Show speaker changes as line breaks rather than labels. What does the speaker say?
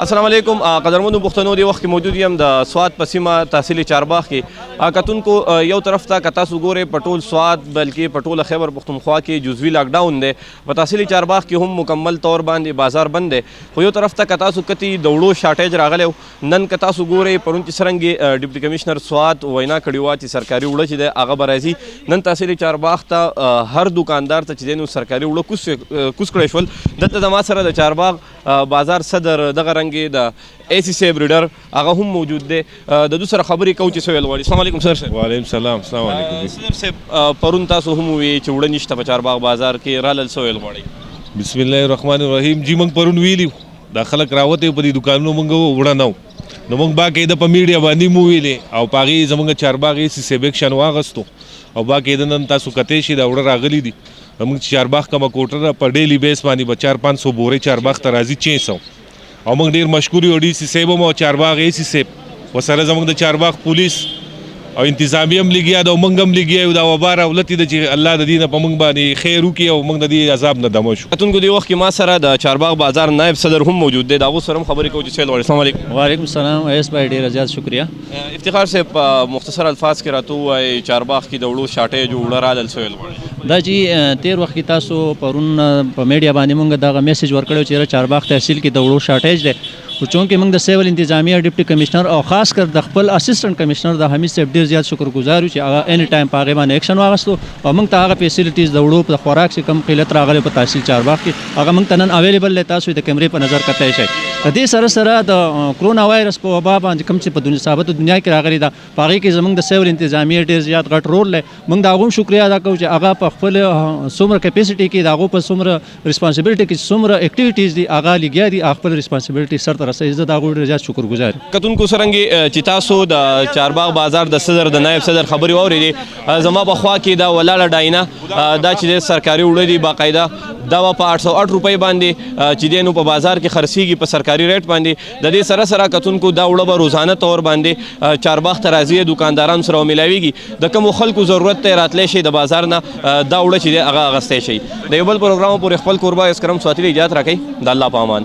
السلام علیکم قدرمنو پښتنو دی وخت کې موجود یم د سواد په سیمه تحصیلي چارباغ کې کتونکو یو طرف ته که تاسو ګورئ په ټول سواد بلکې په ټوله خیبر پښتونخوا کې جزوي لاکډاون دی په تحصیلي چارباغ کې هم مکمل طور باندې بازار بند دی خو یو طرف ته که تاسو کتي د وړو شارټیج راغلی و نن که تاسو ګورئ پرون چې څرنګې ډیپټي کمشنر سواد وینا کړې وه چې سرکاري وړه چې دی هغه به راځي نن تحصیلي چارباغ ته هر دکاندار ته چې دی نو سرکاري وړه کوز کړی شول دلته زما سره د چارباغ بازار صدر دغه رنګې د اے سی صاحب ریډر هغه هم موجود دی د دوی سره خبرې کوو چې څه ویل غواړي. السلام علیکم صدر صاحب.
وعلیکم السلام. السلام علیکم
صدر صاحب پرون تاسو هم وویل چې وړه نشته په چارباغ بازار کې رالل څه ویل غواړئ؟
بسم الله الرحمن الرحیم. جی موږ پرون ویلي دا خلک راوتې په دې دکانونو موږ وړه نه وو نو موږ باقاعده په میډیا باندې مو ویلې او په هغې زموږ چارباغ اے سی صاحب ایکشن واخیستو او باقاعده نن تاسو کتی شي دا وړه راغلي دي موږ چارباغ کمه کوټه په ډیلی بیس باندې به 400-500 بورې چارباغ ته راځي 600 او موږ ډېر مشکور یو ډي سي صاحب هم او چارباغ اے سی صاحب ورسره زموږ د چارباغ پولیس او انتظامیه هم لګیا ده او موږ هم لګیا یو دا وبا راولتې ده چې الله د دې نه په موږ باندې خیر وکړي او موږ د دې عذاب نه دمه شو.
کتونکو دې وخت کې ما سره د چارباغ بازار نایب صدر هم موجود دی د هغو سره هم خبرې کوو چې څه ویل غواړي. السلام علیکم.
وعلیکم السلام. ایس بھائی ډېره زیات شکریه.
افتخار صاحب په مختصر الفاظ کې راته ووایئ چارباغ کې د وړو شارټیج وړه رالل څه ویل غواړي؟
دا چې تیر وخت کې تاسو پرون په میډیا باندې موږ دغه میسج ورکړی چې چارباغ تحصیل کې د وړو شارټیج دی خو چونکې موږ د سیول انتظامیه ډیپټي کمشنر او خاص کر د خپل اسسټنټ کمشنر د حمید صاحب ډېر زیات شکرګزار یو چې هغه اني ټایم په هغې باندې ایکشن واخیستو او موږ ته هغه فیسیلیټیز د وړو په خوراک چې کوم قلت راغلی په تحصیل چارباغ کې هغه موږ ته نن اویلیبل دی تاسو د کیمرې په نظر کتلی شئ. د دې سره سره د کرونا وایرس په وبا باندې کوم چې په ثابته دنیا کې راغلی ده په هغې کې زموږ د سیول انتظامیه ډېر زیات غټ رول دی موږ د هغو هم شکریه ادا کوو چې هغه په خپل څومره کیپیسټي کې د هغو په څومره ریسپانسبلټي کې څومره اکټیویټیز دي هغه لګیا دي خپل ریسپانسبلټي سرته رسوي. زه د هغو زیات شکرګزار.
کتونکو څرنګې چې تاسو د چارباغ بازار د صدر د نایب صدر خبرې واورېدې زما په خوا کې دا ولاړه ډاینه دا چې د سرکاري وړه دي باقاعده دا به په 808 روپۍ باندې چې دی نو په بازار کې خرڅېږي په سرکاري ریټ باندې د دې سره سره کتونکو دا وړه به روزانه طور باندې چارباغ ته راځي دکاندارانو سره ومیلاویږي د کومو خلکو ضرورت ته راتلی شي د بازار نه دا وړه چې دی هغه اخیستی شي. د یو بل پروګرام پورې خپل کوربه اسکرم سواتي اجازت راکوئ. د الله په امان.